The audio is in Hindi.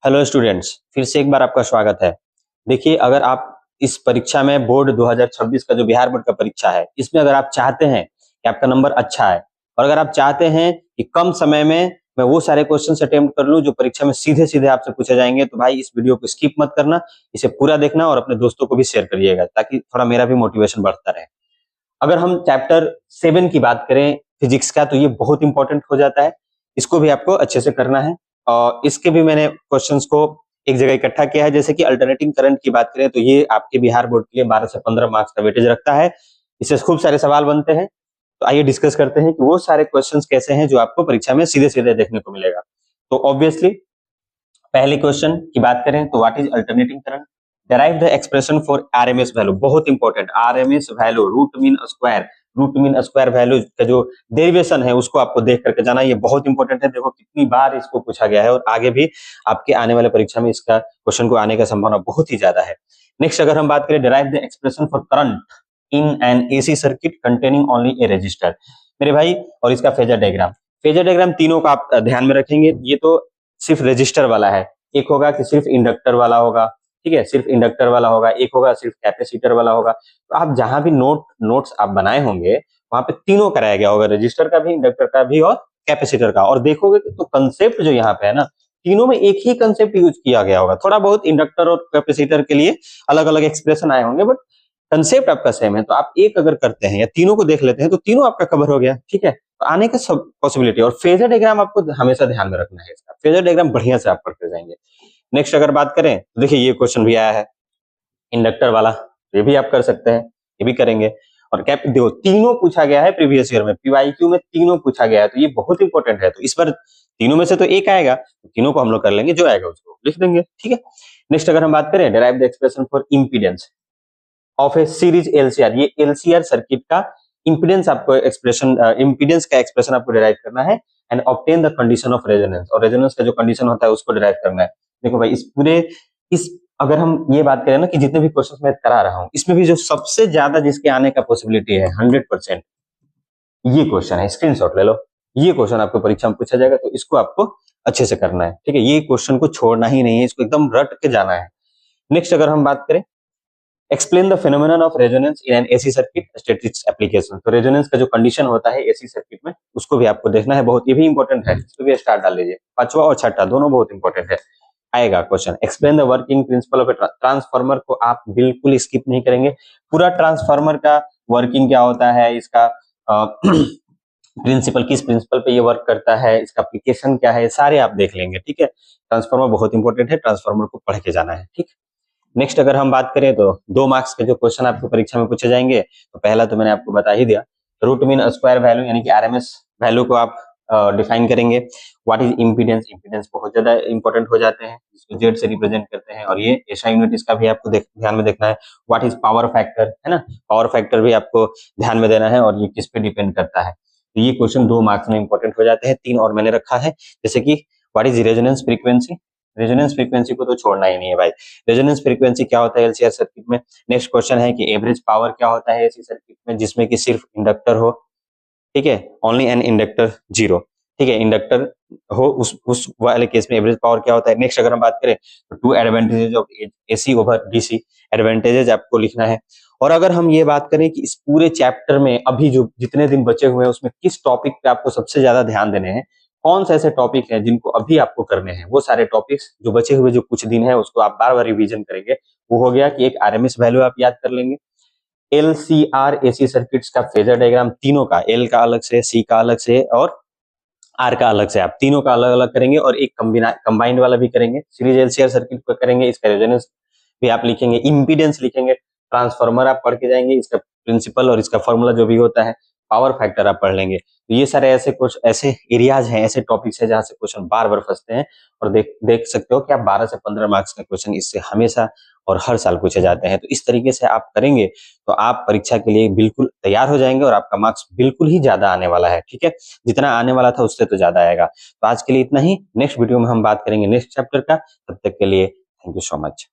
हेलो स्टूडेंट्स, फिर से एक बार आपका स्वागत है। देखिए, अगर आप इस परीक्षा में बोर्ड 2026 का जो बिहार बोर्ड का परीक्षा है, इसमें अगर आप चाहते हैं कि आपका नंबर अच्छा है और अगर आप चाहते हैं कि कम समय में मैं वो सारे क्वेश्चन अटेम्प्ट कर लूं जो परीक्षा में सीधे-सीधे आपसे पूछे जाएंगे, तो भाई इस वीडियो को स्किप मत करना, इसे पूरा देखना और अपने दोस्तों को भी शेयर करिएगा ताकि थोड़ा मेरा भी मोटिवेशन बढ़ता रहे। अगर हम चैप्टर 7 की बात करें फिजिक्स का, तो ये बहुत इंपॉर्टेंट हो जाता है। इसको भी आपको अच्छे से करना है और इसके भी मैंने क्वेश्चंस को एक जगह इकट्ठा किया है। जैसे कि अल्टरनेटिंग करंट की बात करें तो ये आपके बिहार बोर्ड के लिए 12 से 15 मार्क्स का वेटेज रखता है। इससे खूब सारे सवाल बनते हैं। तो आइए डिस्कस करते हैं कि वो सारे क्वेश्चंस कैसे हैं जो आपको परीक्षा में सीधे-सीधे देखने को मिलेगा। तो ऑब्वियसली पहले क्वेश्चन की बात करें तो what is alternating current? Derive the expression for RMS value. बहुत important, RMS value, root mean square value का जो डेरिवेशन है उसको आपको देख करके जाना, ये बहुत इंपॉर्टेंट है। देखो कितनी बार इसको पूछा गया है और आगे भी आपके आने वाले परीक्षा में इसका क्वेश्चन को आने का संभावना बहुत ही ज्यादा है। नेक्स्ट अगर हम बात करें, derive the expression for current in an AC circuit containing only A register. मेरे भाई, और इसका फेजर डायग्राम, फेजर डायग्राम तीनों का आप ध्यान में रखेंगे। ये तो सिर्फ रजिस्टर वाला है, एक होगा कि सिर्फ इंडक्टर वाला होगा, ठीक है, सिर्फ इंडक्टर वाला होगा, एक होगा सिर्फ कैपेसिटर वाला होगा। तो आप जहां भी नोट्स आप बनाए होंगे वहां पे तीनों कराया गया होगा, रजिस्टर का भी, इंडक्टर का भी और कैपेसिटर का। और देखोगे तो कंसेप्ट जो यहाँ पे है ना, तीनों में एक ही कंसेप्ट यूज किया गया होगा। थोड़ा बहुत इंडक्टर और कैपेसिटर के लिए अलग अलग एक्सप्रेशन आए होंगे, बट कंसेप्ट आपका सेम है। तो आप एक अगर करते हैं या तीनों को देख लेते हैं तो तीनों आपका कवर हो गया, ठीक है। तो आने का सब पॉसिबिलिटी। और फेजर डायग्राम आपको हमेशा ध्यान में रखना है, इसका फेजर डायग्राम बढ़िया से आप करते जाएंगे। नेक्स्ट अगर बात करें तो देखिए ये क्वेश्चन भी आया है इंडक्टर वाला, ये भी आप कर सकते हैं, ये भी करेंगे। और कैप देखो तीनों पूछा गया है प्रीवियस ईयर में, पीवाईक्यू में तीनों पूछा गया है, तो ये बहुत इंपॉर्टेंट है। तो इस बार तीनों में से तो एक आएगा, तो तीनों को हम लोग कर लेंगे, जो आएगा उसको लिख देंगे, ठीक है। नेक्स्ट अगर हम बात करें, derive the expression for impedance of A series LCR. ये एलसीआर सर्किट का इंपीडेंस आपको एक्सप्रेशन, इंपीडेंस का एक्सप्रेशन आपको डिराइव करना है। And obtain the condition of resonance, और रेजोनेंस का जो कंडीशन होता है उसको डिराइव करना है। देखो भाई, इस अगर हम ये बात करें ना कि जितने भी क्वेश्चंस मैं करा रहा हूँ, इसमें भी जो सबसे ज्यादा जिसके आने का पॉसिबिलिटी है 100%, ये क्वेश्चन है। स्क्रीनशॉट ले लो, ये क्वेश्चन आपको परीक्षा में पूछा जाएगा, तो इसको आपको अच्छे से करना है, ठीक है। ये क्वेश्चन को छोड़ना ही नहीं है, इसको एकदम रट के जाना है। नेक्स्ट अगर हम बात करें, explain the phenomenon of resonance in an AC circuit statistics application. तो रेजोनेंस का जो कंडीशन होता है एसी सर्किट में, उसको भी आपको देखना है, बहुत ये भी इंपॉर्टेंट है। इसको भी स्टार डाल लीजिए, पांचवा और छठा दोनों बहुत इंपॉर्टेंट है। आएगा question, explain the working principle of a transformer, को आप बिल्कुल स्किप नहीं करेंगे। पूरा ट्रांसफार्मर का वर्किंग क्या होता है, इसका प्रिंसिपल, किस प्रिंसिपल पे ये वर्क करता है, इसका एप्लीकेशन क्या है, सारे आप देख लेंगे, ठीक है। ट्रांसफार्मर बहुत इंपॉर्टेंट है, ट्रांसफार्मर को पढ़ के जाना है, ठीक। नेक्स्ट अगर हम बात करें तो 2 मार्क्स के जो क्वेश्चन आपको परीक्षा में पूछे जाएंगे, तो पहला तो मैंने आपको बता ही दिया, रूट मीन स्क्वायर वैल्यू यानी कि आरएमएस वैल्यू को आप डिफाइन करेंगे। व्हाट इज इंपीडेंस, इंपीडेंस बहुत ज्यादा इंपॉर्टेंट हो जाते हैं, जिसको जेड से रिप्रेजेंट करते हैं, और ये एसआई यूनिट इसका भी आपको ध्यान में देखना है। व्हाट इज पावर फैक्टर, है ना, पावर फैक्टर भी आपको ध्यान में देना है, और ये किस पे डिपेंड करता है। तो ये क्वेश्चन 2 मार्क्स में इंपॉर्टेंट हो जाते हैं। 3 और मैंने रखा है, जैसे कि what is resonance frequency, resonance frequency को तो छोड़ना ही नहीं है भाई। रेजोनेंस फ्रीक्वेंसी क्या होता है एलसीआर सर्किट में। नेक्स्ट क्वेश्चन है कि एवरेज पावर क्या होता है एसी सर्किट में जिसमें कि सिर्फ इंडक्टर हो, ठीक है, ओनली एन इंडक्टर 0, ठीक है, इंडक्टर हो, उस वाले केस में एवरेज पावर क्या होता है। नेक्स्ट अगर हम बात करें तो 2 advantages of AC over DC, advantages आपको लिखना है। और अगर हम ये बात करें कि इस पूरे चैप्टर में अभी जो जितने दिन बचे हुए हैं उसमें किस टॉपिक पे आपको सबसे ज्यादा ध्यान देने हैं, कौन से ऐसे टॉपिक हैं जिनको अभी आपको करने हैं, वो सारे टॉपिक्स जो बचे हुए जो कुछ दिन है उसको आप बार बार रिवीजन करेंगे। वो हो गया कि एक आरएमएस वैल्यू आप याद कर लेंगे, एलसीआर एसी सर्किट्स का फेजर डायग्राम तीनों का, एल का अलग से, सी का अलग से और आर का अलग से, आप तीनों का अलग अलग करेंगे, और एक कंबाइंड वाला भी करेंगे। सीरीज एलसीआर सर्किट को करेंगे, इसका रेजोनेंस भी आप लिखेंगे, इंपीडेंस लिखेंगे, ट्रांसफार्मर आप पढ़ के जाएंगे, इसका प्रिंसिपल और इसका फॉर्मूला जो भी होता है, पावर फैक्टर आप पढ़ लेंगे। तो ये सारे ऐसे कुछ ऐसे एरियाज हैं, ऐसे टॉपिक्स हैं जहां से क्वेश्चन बार बार फंसते हैं, और देख सकते हो कि आप 12 से 15 मार्क्स का क्वेश्चन इससे हमेशा और हर साल पूछे जाते हैं। तो इस तरीके से आप करेंगे तो आप परीक्षा के लिए बिल्कुल तैयार हो जाएंगे, और आपका मार्क्स बिल्कुल ही ज्यादा आने वाला है, ठीक है। जितना आने वाला था उससे तो ज्यादा आएगा। तो आज के लिए इतना ही, नेक्स्ट वीडियो में हम बात करेंगे नेक्स्ट चैप्टर का। तब तक के लिए थैंक यू सो मच।